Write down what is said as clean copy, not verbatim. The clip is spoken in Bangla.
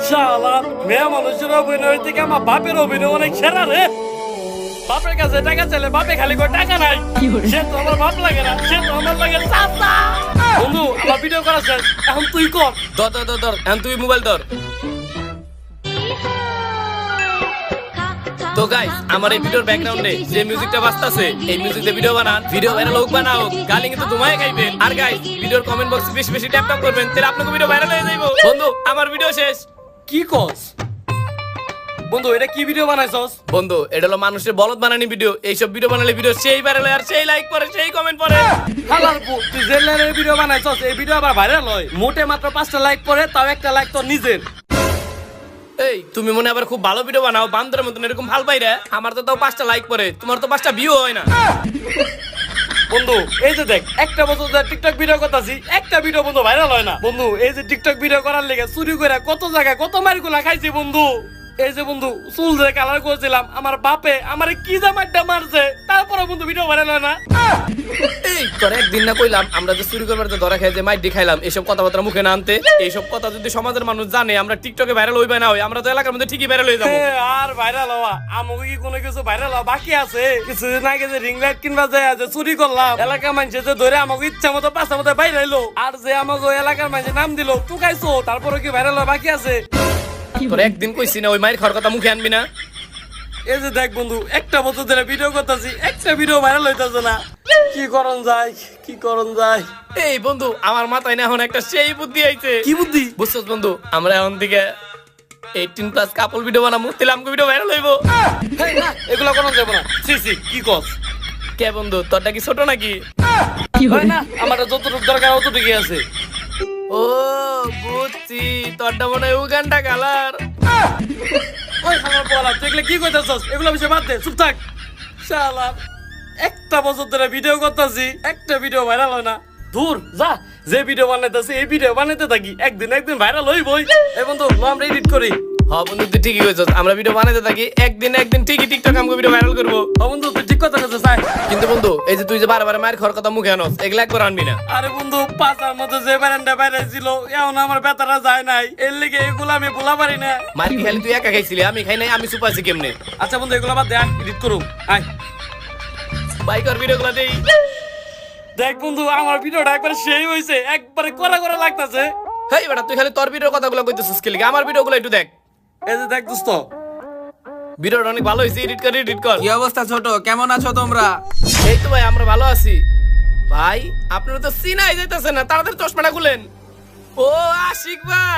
শালা মেয়ে মানুষের অভিনয় থেকে আমার বাপের অভিনয় অনেক সেরা রে। বাপের কাছে টাকা চাইলে বাপে খালি করে টাকা নাই। সে তো আমার বাপ লাগে না, সে তো আমার লাগে চাচা। বন্ধু আমার ভিডিও করা শেষ, এখন তুই কর। ধর এখন তুই মোবাইল ধর। তো গাইস আমার এই ভিডিওর ব্যাকগ্রাউন্ডে যে মিউজিকটা বাজতাছে এই মিউজিক দিয়ে ভিডিও বানান, ভিডিও ভাইরাল হোক বা না হোক, গালি কিন্তু তোমায় খাইবেন। আর গাইস ভিডিওর কমেন্ট বক্সে বেশি বেশি ট্যাপ ট্যাপ করবেন, তাহলে আপনাকে ভিডিও ভাইরাল হয়ে যাইবো। বন্ধু আমার ভিডিও শেষ। কি কস বন্ধু, এটা কি ভিডিও বানাইছস? বন্ধু এটা হলো মানুষের বলদ বানানি ভিডিও। এইসব ভিডিও বানালে ভিডিও সেই ভাইরাল হয় আর সেই লাইক করে সেই কমেন্ট করে। হালার পু, তুই যে লেভেলের ভিডিও বানাইছস এই ভিডিও আবার ভাইরাল হয়। মোটে মাত্র 5টা লাইক করে, তাও একটা লাইক তোর নিজের। এই তুমি মনে আবার খুব ভালো ভিডিও বানাও, বান্দরের মতন এরকম ভাল পাইরা। আমার তো তাও 5টা লাইক পড়ে, তোমার তো 5টা ভিউ হয় না। বন্ধু এই যে দেখ, একটা বছর ধরে টিকটক ভিডিও করতেছি, একটা ভিডিও বন্ধু ভাইরাল হয় না। বন্ধু এই যে টিকটক ভিডিও করার লেগে চুরি করে কত জায়গায় কত মারগুলা খাইছি বন্ধু। এই যে বন্ধু চুল ধরে কালার করেছিলাম, আমার বাপে আমারে কি জামাইটা মারছে, তারপরে বন্ধু ভিডিও ভাইরাল হয় না। এই তোর একদিন না কইলাম আমরা যে চুরি করবার ধরা খাই যে মাইর খাইলাম, এসব কথাবার্তা মুখে না আনতে। এইসব কথা যদি সমাজের মানুষ জানে আমরা টিকটকে ভাইরাল হইবে না হই, আমরা তো এলাকার মধ্যে ঠিকই ভাইরাল হয়ে যাবো। আর ভাইরাল হওয়া আমাকে কি কোনো কিছু ভাইরাল হওয়া বাকি আছে? কিছুদিন আগে যে রিং লাইট কিনবা যায় যে চুরি করলাম, এলাকার মানুষ যে ধরে আমাকে ইচ্ছা মতো পাশা মতো বাইরে এলো, আর যে আমাকে এলাকার মানুষের নাম দিল টুকাইছো, তারপরে কি ভাইরাল হওয়া বাকি আছে? তোর একদিন কইছি না ওই মাইর খাওয়ার কথা মুখে আনবি না। এই যে দেখ বন্ধু, একটা বছর ধরে ভিডিও করতেছি, একটা ভিডিও ভাইরাল হইতেছে না। কি করন যায়, কি করন যায়? এই বন্ধু আমার মাথায় না এখন একটা সেই বুদ্ধি আইছে। কি বুদ্ধি? বুঝছস বন্ধু, আমরা এখন থেকে 18+ কাপল ভিডিও বানাবো, তাহলে আমাকে ভিডিও ভাইরাল হইবো। হেই না, এগুলো করন যাবে না। সি সি কি কস? কে বন্ধু তোরটা কি ছোট নাকি? হয় না, আমার যতটুকু দরকার অতটুকুই আছে। ও বুঝছি, তোরটা মনে হয় উগান্ডা কালার। ওই আমার বলা, তুই এগুলো কি কইতাছস? এগুলো বিষয় বাদ দে, চুপ থাক। শালা একটা বছর ধরে ভিডিও করতেছি, একটা ভিডিও ভাইরাল হয় না। দূর যা, যে ভিডিও বানাইতেছি এই ভিডিও বানাইতে থাকি, একদিন একদিন ভাইরাল হইবই। এই বন্ধু লো আমরা এডিট করি। হ্যাঁ বন্ধু তুই ঠিকই কইছস, আমরা ভিডিও বানাইতে থাকি, একদিন ঠিকই টিকটক আমাকে ভিডিও ভাইরাল করবো। ও বন্ধু তুই ঠিক কথা কইছস। কিন্তু বন্ধু এই যে তুই যে বারবার মায়ের খাওয়ার কথা মুখে আনস, এগুলা একবার আনবি না। আরে বন্ধু পাঁচার মধ্যে যে বারান্দা বাইরে ছিল, এখন আমার বেতারা যায় নাই, এর লিগে এগুলো আমি ভুলা পারি না। মার কি খালি তুই একা খাইছিলি, আমি খাই নাই, আমি সুপাইছি কেমনে? আচ্ছা বন্ধু এগুলো বাদ দে, এডিট করুম। আয় বাইকর ভিডিও গুলা দেই। দেখ বন্ধু আমার ভিডিওটা একবার সেই হইছে, একবারে করা করা লাগতাছে। হেই বেটা তুই খালি তোর ভিডিওর কথাগুলো কইতেছিস কি লাগি? আমার ভিডিওগুলো একটু দেখ। এই যে দেখ দোস্ত, ভিডিওটা অনেক ভালো হইছে, এডিট কর। কি অবস্থা ছোট, কেমন আছো তোমরা? এই তো ভাই আমরা ভালো আছি। ভাই আপনারা তো চিনাই যাইতেছে না, তাড়াতাড়ি চশমাটা খুলেন। ও আশিক ভাই।